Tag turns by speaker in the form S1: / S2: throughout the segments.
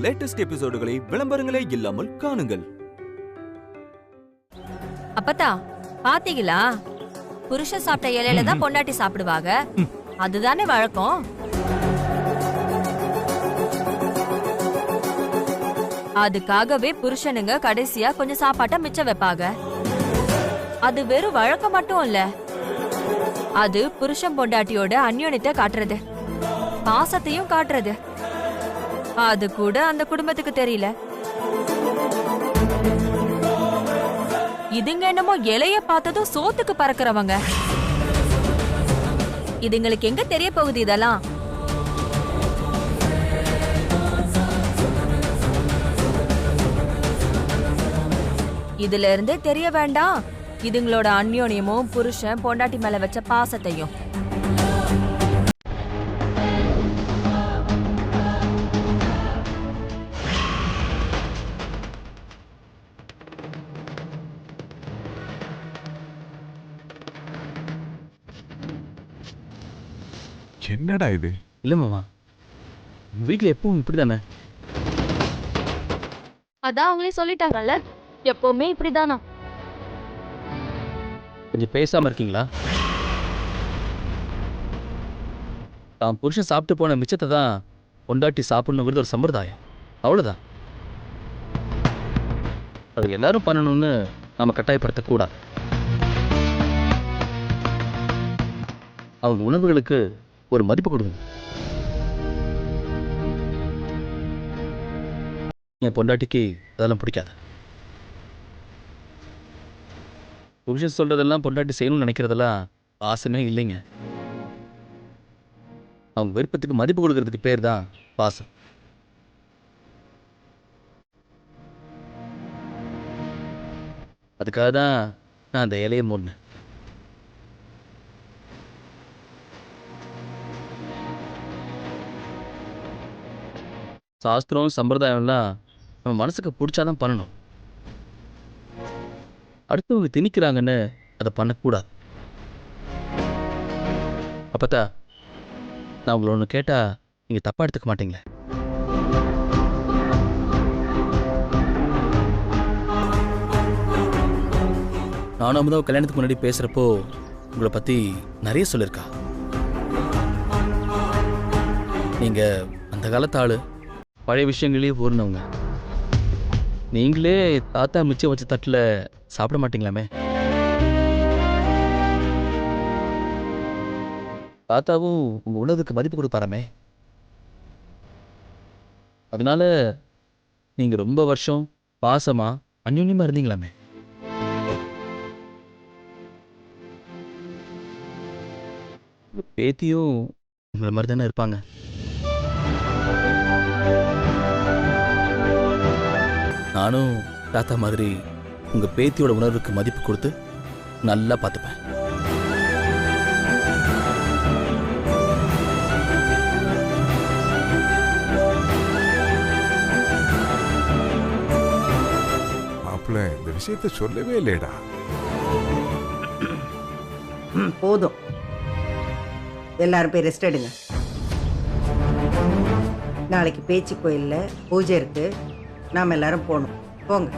S1: Latest எபிசோடுகளை விளம்பரங்களே இல்லாமல் காணுங்கள்.
S2: அப்பத்தா பாத்தீங்களா, புருஷன் சாப்பிட்ட இலையில தான் பொண்டாட்டி சாப்பிடுவாங்க. அதுதானே வழக்கம். அதுக்காகவே புருஷனுங்க கடைசியா கொஞ்சம் சாப்பாட்ட மிச்சம் வைப்பாங்க. அது வெறும் வழக்கம் மட்டும் இல்ல, அது புருஷன் பொண்டாட்டியோட அந்யோன்யத்தை காட்டுறது, பாசத்தையும் காட்டுறது. அது கூட அந்த குடும்பத்துக்கு தெரியல. இதுங்க என்னமோ இலைய பார்த்ததும் சோத்துக்கு பறக்கிறவங்க. இதுங்களுக்கு எங்க தெரிய போகுது இதெல்லாம்? இதுல இருந்தே தெரிய வேண்டாம் இதுங்களோட அந்யோன்யமும் புருஷன் பொண்டாட்டி மேல வச்ச பாசத்தையும்.
S3: என்னடா இது?
S4: இல்ல மாமா, வீட்ல எப்பவும் இப்படிதானே.
S5: அதான் அவங்களே சொல்லிட்டாங்கல்ல, எப்பவுமே இப்படிதானா.
S4: கொஞ்சம் பேசாம இருக்கீங்களா? தான் புருஷன் சாப்பிட்டு போன மிச்சத்தை தான் பொண்டாட்டி சாப்பிடணுங்கிறது ஒரு சம்பிரதாயம், அவ்வளவுதான். அது எல்லாரும் பண்ணணும்னு நாம கட்டாயப்படுத்தக்கூடாது. அவங்க உணவுகளுக்கு ஒரு மதிப்பு கொடுங்க. என் பொண்டாட்டிக்கு அதெல்லாம் பிடிக்காது. புருஷன் சொல்றதெல்லாம் பொண்டாட்டி செய்யணும்னு நினைக்கிறதெல்லாம் பாசமே இல்லைங்க. அவங்க விருப்பத்துக்கு மதிப்பு கொடுக்கறதுக்கு பேர் தான் பாசம். அதுக்காக தான் நான் அந்த இலையை மூடினேன். சாஸ்திரம் சம்பிரதாயம்லாம் நம்ம மனசுக்கு பிடிச்சாதான் பண்ணணும். அடுத்தவங்க திணிக்கிறாங்கன்னு அதை பண்ணக்கூடாது. அப்பத்தா, நான் உங்களை ஒன்று கேட்டா நீங்க தப்பா எடுத்துக்க மாட்டீங்களே? நானும் அமுதாவை கல்யாணத்துக்கு முன்னாடி பேசுறப்போ உங்களை பத்தி நிறைய சொல்லியிருக்கா. நீங்க அந்த காலத்து ஆளு, பழைய விஷயங்களே ஊர்னவங்க. நீங்களே தாத்தா மிச்சம் வச்ச தட்டில் சாப்பிட மாட்டீங்களாமே? தாத்தாவும் உங்க உணவுக்கு மதிப்பு கொடுப்பாராமே. அதனால நீங்க ரொம்ப வருஷம் பாசமா அந்யோன்யமா இருந்தீங்களாமே. பேத்தியும் உங்களை மாதிரி தானே இருப்பாங்க. நானும் தாத்தா மாதிரி உங்க பேத்தியோட உணர்வுக்கு மதிப்பு கொடுத்து நல்லா பார்த்துப்பேன்.
S3: மாப்பிள்ள இந்த விஷயத்தை சொல்லவே இல்லையடா.
S6: போதும், எல்லாரும் போய் ரெஸ்ட் எடுங்க. நாளைக்கு பேச்சு கோயில்ல பூஜை இருக்கு, நாம எல்லாரும் போகணும். போங்க.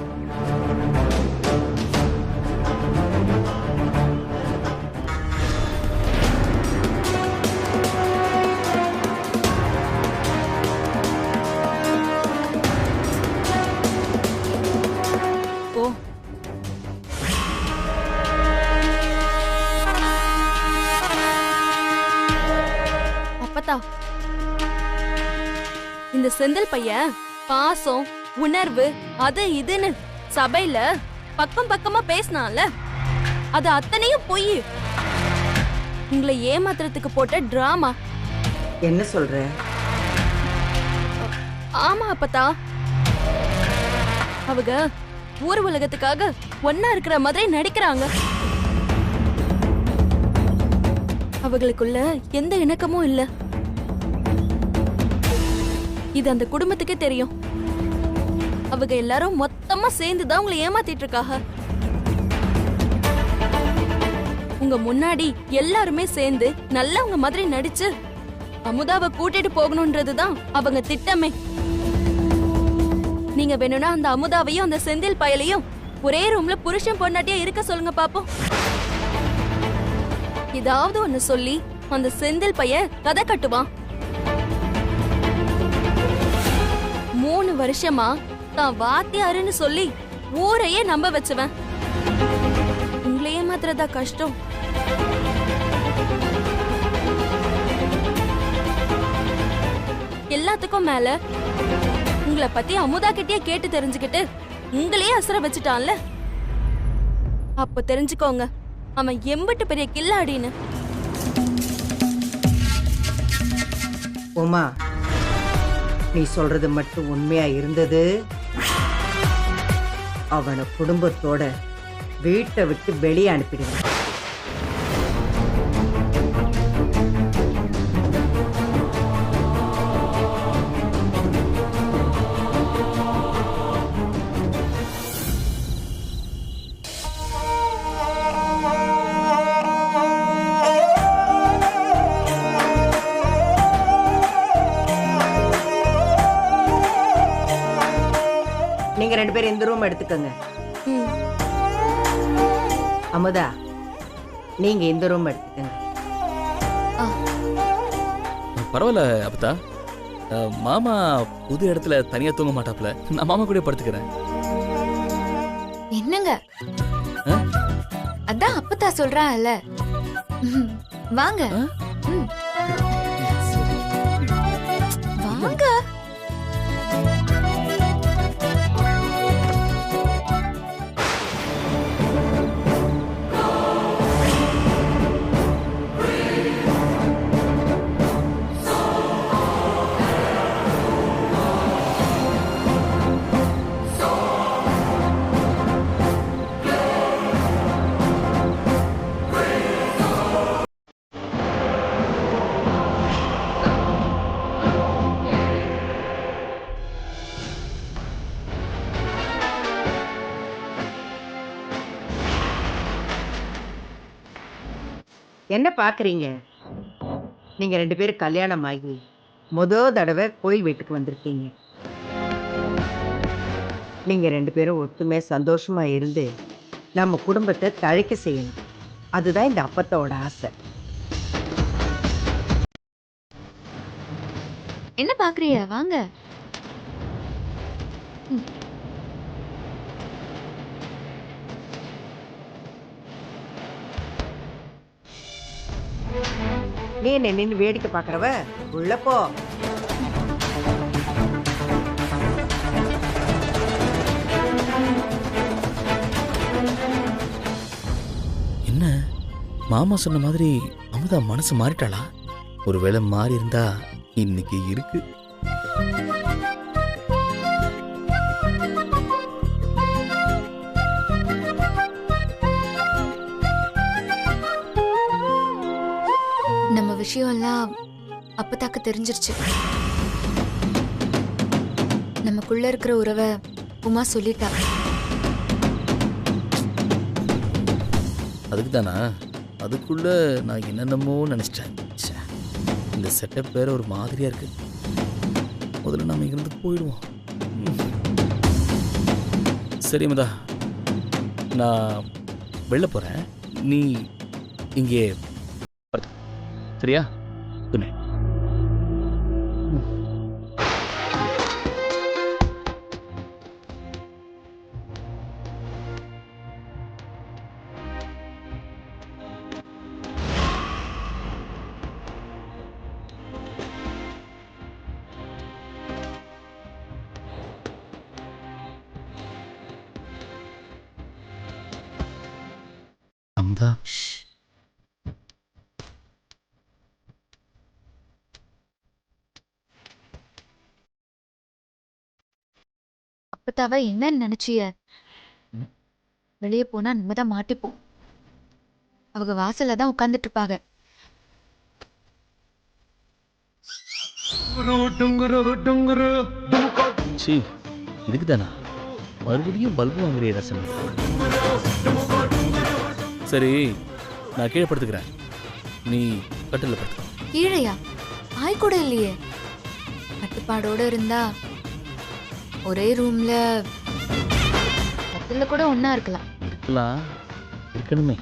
S5: அப்பத்தா, இந்த செந்தில் பையன் பாசம் உணர்வு அது இதுன்னு சபையில பக்கம் பக்கமா பேசினான்ல, அது அத்தனையும் பொய். உங்களை ஏமாத்துறதுக்கு போட்ட டிராமா.
S6: என்ன சொல்ற?
S5: ஆமா அப்பத்தா, அவங்க ஊர் உலகத்துக்காக ஒன்னா இருக்கிற மாதிரி நடிக்கிறாங்க. அவங்களுக்குள்ள எந்த இணக்கமும் இல்ல. இது அந்த குடும்பத்துக்கே தெரியும். அவங்க எல்லாரும் மொத்தமா சேர்ந்துதான் உங்களை ஏமாத்திட்டு இருக்காங்க. உங்க முன்னாடி எல்லாருமே சேர்ந்து நல்லவங்க மாதிரி நடிச்சு அமுதாவை கூட்டிட்டு போகணும்ன்றதுதான் அவங்க திட்டமே. நீங்க வேணும்னா அந்த அமுதாவையும் அந்த செந்தில் பயலையும் ஒரே ரூம்ல புருஷன் பொண்டாட்டியா இருக்க சொல்லுங்க பாப்போம். ஏதாவது ஒண்ணு சொல்லி அந்த செந்தில் பையன் கதை கட்டுவான். 3 வருஷமா தான் வாத்தியாருன்னு சொல்லி ஊரையே நம்ப வச்சுவன். உங்களையே மாத்திரதா கஷ்டம். எல்லாத்துக்கும் மேல உங்களை பத்தி அமுதா கிட்டே கேட்டு தெரிஞ்சுக்கிட்டு உங்களையே அசர வச்சுட்டான்ல. அப்ப தெரிஞ்சுக்கோங்க அவன் எம்பிட்டு பெரிய கில்லாடின்னு.
S6: உமா, நீ சொல்றது மட்டும் உண்மையா இருந்தது, அவனை குடும்பத்தோட வீட்டை விட்டு வெளியே அனுப்பிடுவேன். நீங்க 2 பேரும் இந்த ரூம் எடுத்துக்கோங்க.
S5: ம்.
S6: அமுதா, நீங்க இந்த ரூம் எடுத்துக்கோங்க.
S4: பரவாயில்ல அப்பத்தா. மாமா புது இடத்துல தனியா தூங்க மாட்டாப்ல. நான் மாமா கூட படுத்துக்கிறேன்.
S7: என்னங்க
S4: ஆ?
S7: அதான் அப்பத்தா சொல்றான்ல. வாங்க. ம். வாங்க.
S6: என்ன பாக்குறீங்க? நீங்க 2 பேரும் கல்யாணம் ஆகி முதல் தடவை கோயில் வீட்டுக்கு வந்திருக்கீங்க. நீங்க 2 பேரும் ஒத்துமே சந்தோஷமா இருந்து நம்ம குடும்பத்தை தழைக்க செய்யணும். அதுதான் இந்த அப்பத்தோட ஆசை.
S7: என்ன பாக்குறிய? வாங்க.
S6: நீ என்ன நின்று வேடிக்கை பாக்குறவ? உள்ள போ.
S4: என்ன மாமா சொன்ன மாதிரி அமுதா மனசு மாறிட்டாளா? ஒருவேளை மாறி இருந்தா இன்னைக்கு இருக்கு.
S7: நம்ம விஷயம் எல்லாம் அப்பத்தாக்கு தெரிஞ்சிருச்சு. நமக்குள்ள இருக்கிற உறவை உமா சொல்லிட்டா.
S4: அதுக்கு தானா? அதுக்குள்ள நான் என்னென்னமோ நினைச்சிட்டேன். ச்சே, இந்த செட்டப் வேற ஒரு மாதிரியா இருக்கு. முதல்ல நாம இங்கிருந்து போயிடுவோம். சரி அமுதா, நான் வெளில போறேன். நீ இங்கே படுத்து. சரியா? Good night. அமுதா,
S7: அப்பத்தாவ என்ன நினைச்சிய? வெளியே போனா நம்மதான் மாட்டிப்போம். அவங்க வாசல்ல தான் உட்கார்ந்துட்டு இருப்பாங்க.
S4: சி இதுக்கு தானா மறுபடியும் பல்பு வாங்குறிய ரசன்? சரி, நான் கீழே படுத்துக்கிறேன். நீ கட்டில படுத்து.
S7: கீழையா? ஆய் கூட இல்லையே. கட்டுப்பாடோட இருந்தா ஒரே ரூம்ல கட்டில கூட ஒண்ணா இருக்கலாம்.
S4: இருக்கலாம், இருக்கணுமே.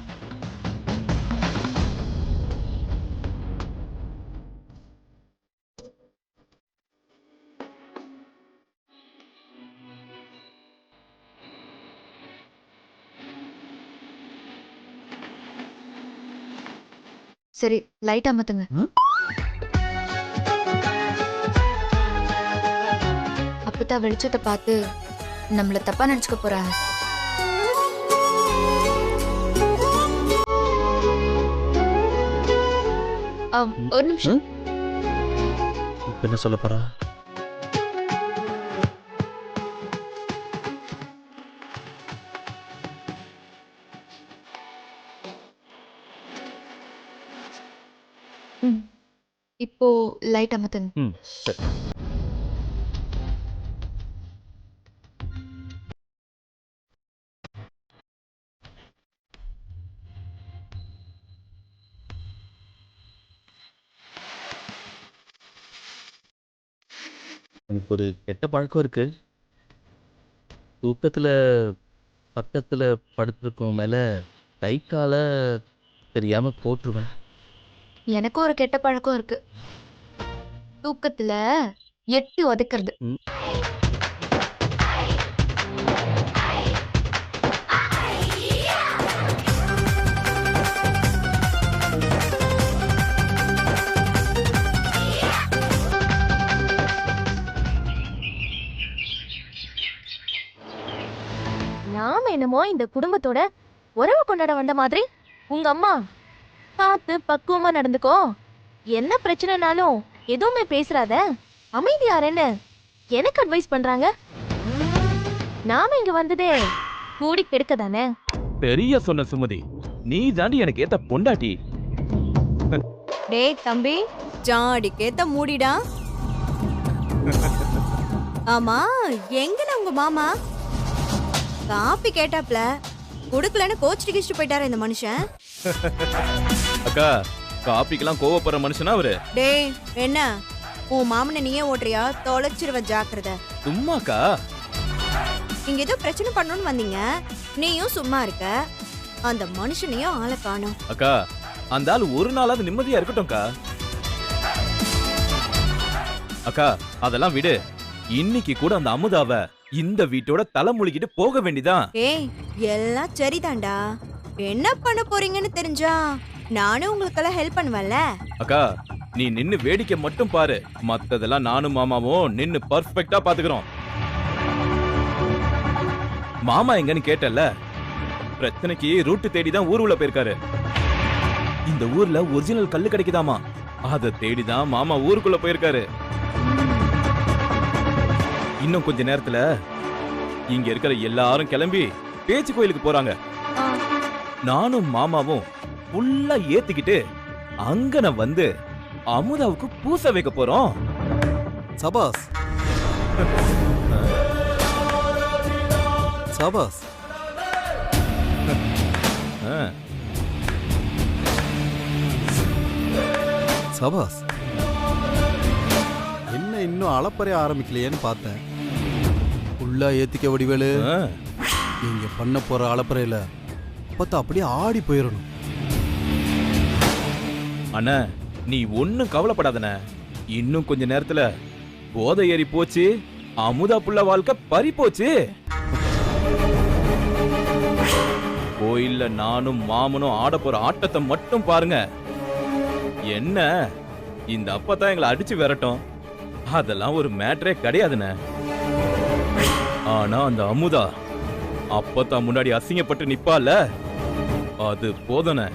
S7: சரி, லைட் அமத்துங்க. அப்பதான் வெளிச்சத்தை பார்த்து நம்மள தப்பா நினைச்சுக்க போறாங்க. ஒரு நிமிஷம்.
S4: இப்ப என்ன சொல்ல போறா?
S7: இப்போ லைட் அமத்துங்க.
S4: சரி. எனக்கு ஒரு கெட்ட பழக்கம் இருக்கு. தூக்கத்துல பக்கத்துல படுத்திருக்கும் மேல கை கால தெரியாம போட்டுருவேன்.
S7: எனக்கும் ஒரு கெட்ட பழக்கம் இருக்கு. தூக்கத்துல எட்டி உதைக்கிறது.
S5: நாம என்னமோ இந்த குடும்பத்தோட உறவு கொண்டாட வந்த மாதிரி உங்க அம்மா பார்த்து பக்குவமா நடந்துக்கோ, என்ன பிரச்சனைனாலும் எதுவுமே பேசுறாத, அமைதியாரேன்னு எனக்கு அட்வைஸ் பண்றாங்க. நாம இங்க வந்ததே கூடி கெடுக்க தானே.
S1: பெரிய சொன்ன சுமதி, நீ தாண்டி எனக்கு ஏத்த பொண்டாட்டி.
S8: டேய் தம்பி, ஜாடிக்கேத்த மூடிடா. ஆமா, எங்கன உங்க மாமா? காப்பி கேட்டாப்ல குடுக்கலன்னு கோச்சிட்டு கிச்சிட்டு போயிட்டாரு இந்த மனுஷன்.
S1: அக்கா, காப்பிக்கெல்லாம் கோவப்படுற மனுஷனா அவரு?
S8: டேய் என்ன, உன் மாமனை நீயே ஓட்டுறியா? தொலைச்சிருவ, ஜாக்கிரதை.
S1: சும்மாக்கா.
S8: இங்க ஏதோ பிரச்சனை பண்ணணும்னு வந்தீங்க, நீயும் சும்மா இருக்க. அந்த மனுஷனையும் ஆளை காணோம்.
S1: அக்கா, அந்த ஆள் ஒரு நாளாவது நிம்மதியா இருக்கட்டும்க்கா. அக்கா, அதெல்லாம் விடு. இன்னைக்கு கூட அந்த அமுதாவ இந்த வீட்டோட தலைமுழுகிட்டு போக வேண்டிதான்.
S8: ஏய், எல்லாம் சரிதான்டா. என்ன பண்ண போறீங்கன்னு தெரிஞ்சா நானும் உங்களுக்கெல்லாம் ஹெல்ப் பண்ணுவேன்ல.
S1: அக்கா, நீ நின்னு வேடிக்கை மட்டும் பாரு. மத்ததெல்லாம் நானும் மாமாவும் நின்னு பர்ஃபெக்ட்டா பாத்துக்கிறோம். மாமா எங்கன்னு கேட்டல, பிரச்சனைக்கு ரூட்டு தேடிதான் ஊர் உள்ள போயிருக்காரு. இந்த ஊர்ல ஒரிஜினல் கல்லு கிடைக்குதாமா, அதை தேடிதான் மாமா ஊருக்குள்ள போயிருக்காரு. இன்னும் கொஞ்ச நேரத்துல இங்க இருக்கிற எல்லாரும் கிளம்பி பேச்சு கோயிலுக்கு போறாங்க. நானும் மாமாவும் ஃபுல்லா ஏத்திக்கிட்டு அங்கன வந்து அமுதாவுக்கு பூச வைக்க போறோம்.
S9: சபாஸ் சபாஸ். சபாஸ். என்ன இன்னும் அளப்பறைய ஆரம்பிக்கலையேன்னு பார்த்தேன். ஃபுல்லா ஏத்திக்க வடிவேலு. நீங்க பண்ண போற அளப்பறையில பார்த்தா அப்படியே ஆடி போயிடணும்.
S1: அண்ணா, நீ ஒன்னும் கவலைப்படாதன. இன்னும் கொஞ்ச நேரத்துல போதை ஏறி போச்சு, அமுதா புள்ள வாழ்க்கை பறி போச்சு. கோயில்ல நானும் மாமனும் ஆட போற ஆட்டத்தை மட்டும் பாருங்க. என்ன, இந்த அப்பதான் எங்களை அடிச்சு விரட்டும், அதெல்லாம் ஒரு மேட்டரே கிடையாதுண்ணே. ஆனா அந்த அமுதா அப்பதான் முன்னாடி அசிங்கப்பட்டு நிப்பால, அது போதன.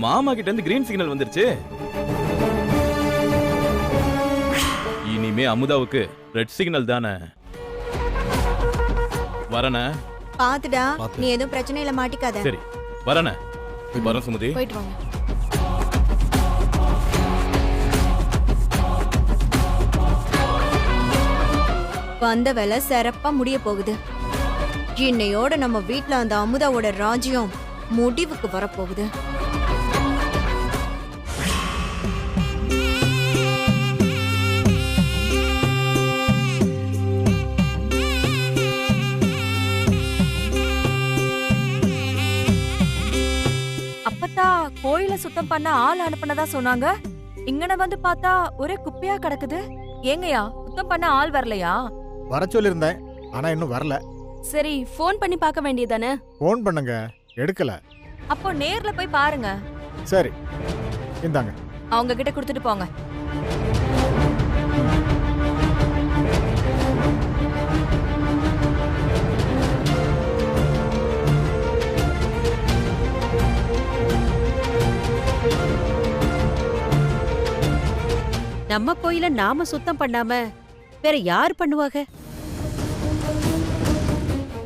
S1: மாமா கிட்ட இருந்து கிரீன் சிக்னல் வந்துருச்சு. இனிமே அமுதாவுக்கு ரெட் சிக்னல் தானே. வரன
S8: பாத்துடா, நீ எதுவும் பிரச்சனையில மாட்டிக்காத.
S1: சரி, வரன. வர சுமதி,
S5: போயிட்டு வாங்க.
S8: வந்த வேலை சிறப்பா முடிய போகுது. இன்னையோட நம்ம வீட்ல அந்த அமுதாவோட ராஜ்யம் முடிவுக்கு வரப்போகுது.
S2: சுத்தம் பண்ண ஆள் அனுப்புனதா சொன்னாங்க. இங்கன வந்து பார்த்தா ஒரே குப்பையா கிடக்குது. ஏங்கயா சுத்தம் பண்ண ஆள் வரலையா?
S10: வர சொல்லியிருந்தேன், ஆனா இன்னும் வரல.
S2: சரி ஃபோன் பண்ணி பார்க்க வேண்டியதானே?
S10: ஃபோன் பண்ணுங்க, எடுக்கல.
S2: அப்போ நேர்ல போய் பாருங்க.
S10: சரி, இந்தாங்க.
S2: அவங்க கிட்ட கொடுத்துட்டு போங்க.
S11: நம்ம கோயில நாம சுத்தம் பண்ணாம வேற யார் பண்ணுவாங்க?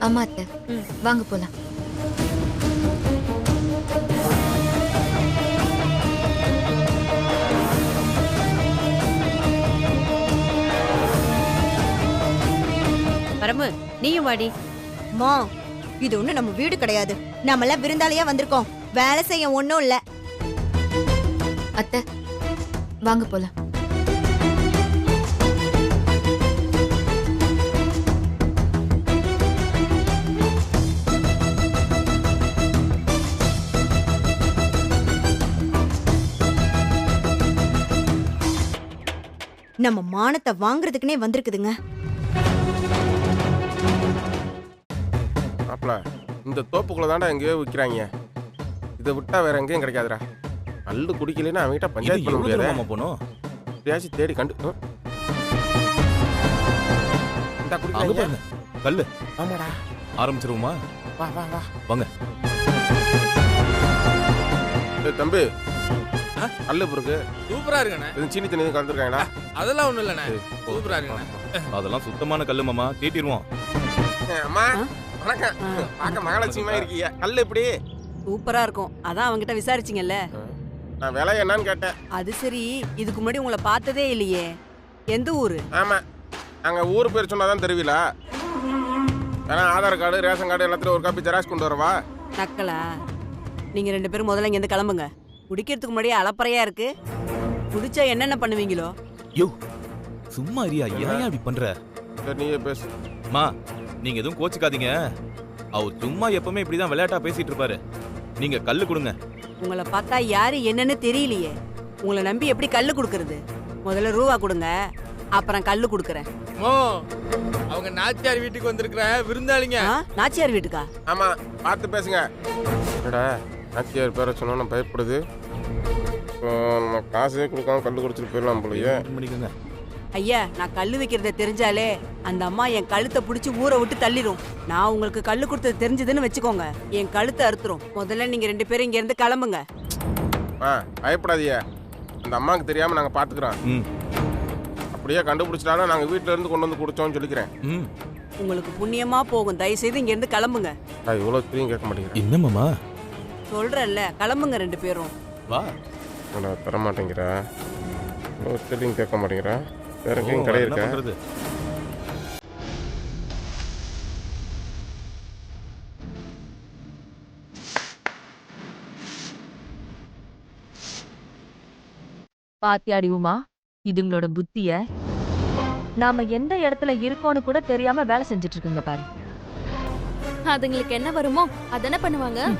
S7: ஆமா அத்தை, வாங்க போலாம்.
S11: பரமு, நீயும் வாடி.
S8: மா இது ஒண்ணு நம்ம வீடு கிடையாது. நம்மளாம் விருந்தாளியா வந்திருக்கோம். வேலை செய்ய ஒண்ணும் இல்ல.
S7: அத்தை, வாங்க போலாம்.
S8: நம்ம மானத்தை வாங்குறதுக்குனே வந்திருக்குதுங்க.
S12: மாப்ள, இந்த தோப்புக்குள்ள தாண்டா எங்கேயோ விற்கிறாங்க. இதை விட்டா வேற எங்கேயும் கிடைக்காதுடா. கல்லு குடிக்கலைன்னா அவங்ககிட்ட பஞ்சாயத்து பண்ண முடியாது.
S1: போனோம்
S12: எப்படியாச்சும் தேடி கண்டு இந்த குடிக்கிறாங்க.
S1: கல்லு.
S12: ஆமாடா,
S1: ஆரம்பிச்சிருவோமா?
S12: வா வா வா
S1: வாங்க.
S12: தம்பி, கல்லு இருக்கு.
S13: சூப்பரா இருக்குண்ணே.
S12: இது சீனி தண்ணி கலந்துருக்காங்கடா.
S13: அதெல்லாம் ஒண்ணும் இல்லண்ணே, சூப்பரா இருக்குண்ணே.
S1: அதெல்லாம் சுத்தமான கல்லு மாமா, தீட்டிடுவோம்.
S12: அம்மா வணக்கம். பார்க்க மகாலட்சுமியா இருக்கீங்க. கல்லு எப்படி?
S11: சூப்பரா இருக்கும். அதான் அவங்கிட்ட விசாரிச்சிங்கல்ல.
S12: நான் விலை என்னன்னு கேட்டேன்.
S11: அது சரி, இதுக்கு முன்னாடி உங்களை பார்த்ததே இல்லையே. எந்த ஊரு?
S12: ஆமா, நாங்க ஊர் பேர் சொன்னாதான் தெரியல. ஏன்னா ஆதார் கார்டு, ரேஷன் கார்டு எல்லாத்தையும் ஒரு காப்பி ஜெராக்ஸ் கொண்டு வரவா?
S11: நக்கலா? நீங்க 2 பேரும் முதல்ல இங்க இருந்து கிளம்புங்க. குடிக்கிறதுக்கு முன்னாடியே அலப்பறையா இருக்கு. குடிச்சா என்னென்ன பண்ணுவீங்களோ?
S1: யோ சும்மா இரியா, ஏன் அப்படி பண்ற?
S12: சரி நீயே பேசு.
S1: மா, நீங்க எதுவும் கோச்சுக்காதீங்க. அவர் சும்மா எப்பவுமே இப்படிதான் விளையாட்டா பேசிட்டு இருப்பாரு. நீங்க கல்லு கொடுங்க.
S11: உங்களை பார்த்தா யாரு என்னன்னு தெரியலையே. உங்களை நம்பி எப்படி கல்லு கொடுக்கறது? முதல்ல ரூபா கொடுங்க, அப்புறம் கல்லு கொடுக்கறேன்.
S13: மோ, அவங்க நாச்சியார் வீட்டுக்கு வந்திருக்கிற விருந்தாளிங்க.
S11: நாச்சியார் வீட்டுக்கா?
S12: ஆமா, பார்த்து பேசுங்க. என்னடா நாச்சியார் பேரை சொன்னா பயப்படுது. நம்ம காசே கொடுக்காம கல்லு குடிச்சிட்டு போயிடலாம் போலயே.
S1: பண்ணிக்கோங்க.
S11: ஐயா, நான் கல்லு வைக்கிறத தெரிஞ்சாலே அந்த அம்மா என் கழுத்தை பிடிச்சி ஊரை விட்டு தள்ளிடும். நான் உங்களுக்கு கல்லு கொடுத்தது தெரிஞ்சதுன்னு வச்சுக்கோங்க, என் கழுத்தை அறுத்துரும். முதல்ல நீங்க 2 பேரும் இங்க இருந்து கிளம்புங்க.
S12: பயப்படாதீங்க, அந்த அம்மாவுக்கு தெரியாம நாங்க பாத்துக்கிறோம். அப்படியே கண்டுபிடிச்சிட்டாலும் நாங்க வீட்டுல இருந்து கொண்டு வந்து குடிச்சோம்னு சொல்லிக்கிறேன்.
S11: உங்களுக்கு புண்ணியமா போகும். தயவு செய்து இங்க இருந்து கிளம்புங்க.
S12: இவ்வளவு தெரியும் கேட்க மாட்டேங்கிறேன்.
S1: என்ன மாமா
S11: சொல்றேன்ல, கிளம்புங்க 2 பேரும்.
S1: வா.
S12: தர மாட்டேங்கிறா, இவ்வளவு தெரியும் கேட்க மாட்டேங்கிறா. வேற எங்கேயும் கடை இருக்கா?
S2: பாத்தியாடி உமா, இதுங்களோட புத்திய. நாம எந்த இடத்துல இருக்கோன்னு கூட தெரியாம வேலை செஞ்சுட்டு இருக்குங்க பாரு.
S5: அதுங்களுக்கு என்ன வருமோ அதானே பண்ணுவாங்க.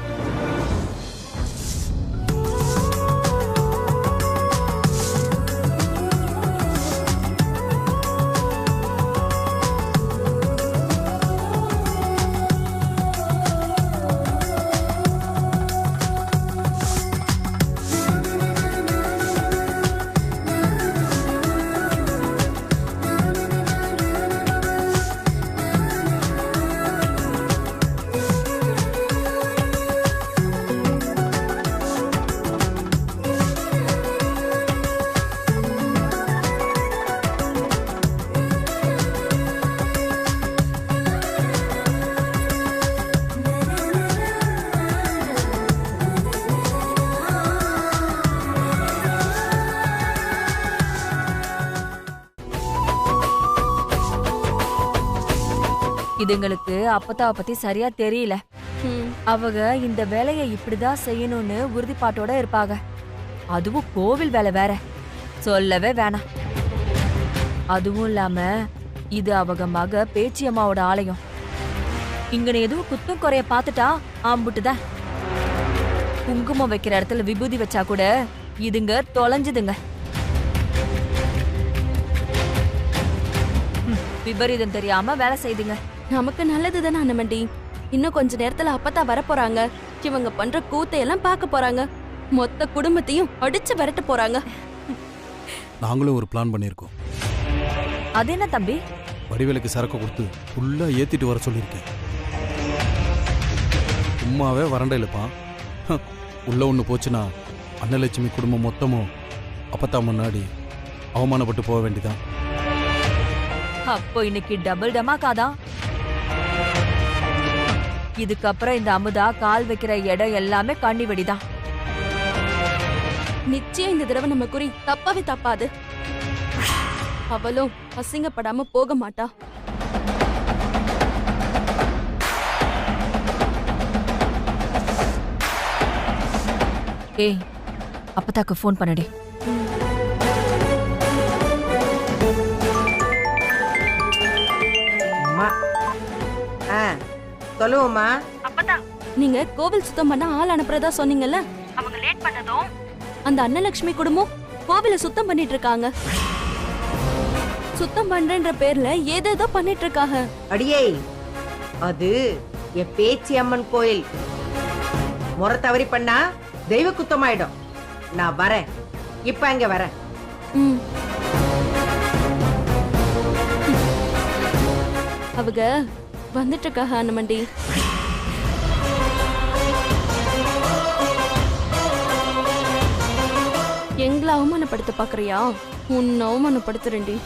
S2: இதுங்களுக்கு அப்பத்தாவ பத்தி சரியா தெரியல. அவங்க இந்த வேலையை இப்படிதான் செய்யணும்னு உறுதிப்பாட்டோட இருப்பாங்க. அதுவும் கோவில் வேலை வேற, சொல்லவே வேணாம். அதுவும் இல்லாம இது அவங்க மக பேச்சியம்மாவோட ஆலயம். இங்கன எதுவும் குத்தும் குறைய பாத்துட்டா ஆம்புட்டுதான். குங்குமம் வைக்கிற இடத்துல விபூதி வச்சா கூட இதுங்க தொலைஞ்சுதுங்க. விபரீதம் தெரியாம வேலை செய்துங்க.
S14: நமக்கு நல்லது தானே அண்ணமண்டி. இன்னும் கொஞ்ச நேரத்துல அப்பத்தா வர போறாங்க. இவங்க பண்ற கூத்தையெல்லாம் பார்க்க போறாங்க. மொத்த குடும்பத்தையும் அடிச்சு விரட்ட போறாங்க.
S9: நாங்களும் ஒரு பிளான் பண்ணியிருக்கோம்.
S2: அது என்ன தம்பி?
S9: வடிவேலுக்கு சரக்கு கொடுத்து ஃபுல்லா ஏத்திட்டு வர சொல்லியிருக்கேன். சும்மாவே வறண்ட இழுப்பான். உள்ள ஒண்ணு போச்சுன்னா அன்னலட்சுமி குடும்பம் மொத்தமும் அப்பத்தா முன்னாடி அவமானப்பட்டு போக வேண்டிதான்.
S2: அப்போ இன்னைக்கு டபுள் டமாக்காதான். இதுக்கப்புறம் இந்த அமுதா கால் வைக்கிற இடம் எல்லாமே கண்ணி வெடிதான்.
S14: நிச்சயம் இந்த தடவை நம்ம குறி தப்பாவே தப்பாது. அவளும் அசிங்கப்படாம போக மாட்டா.
S2: ஏய், அப்பதாக்கு ஃபோன் பண்ணடி.
S6: சொல்லுவோம்மா.
S14: நீங்க கோவில் சுத்தம் பண்ண ஆள் அனுப்புறதா சொன்னீங்கல்ல,
S2: அவங்க லேட் பண்ணதும்
S14: அந்த அன்னலட்சுமி குடும்பம் கோவில சுத்தம் பண்ணிட்டு இருக்காங்க. சுத்தம் பண்றன்ற பேர்ல ஏதேதோ பண்ணிட்டு இருக்காங்க.
S6: அடியே, அது என் பேச்சி அம்மன் கோயில். முறை தவறி பண்ணா தெய்வ குத்தமாயிடும். நான் வரேன், இப்ப அங்க வரேன்.
S14: அவங்க வந்துட்டு இருக்காங்க அண்ணமண்டி. எங்களை அவமானப்படுத்த பாக்குறியா? உன்னை அவமானப்படுத்துறேன்டி.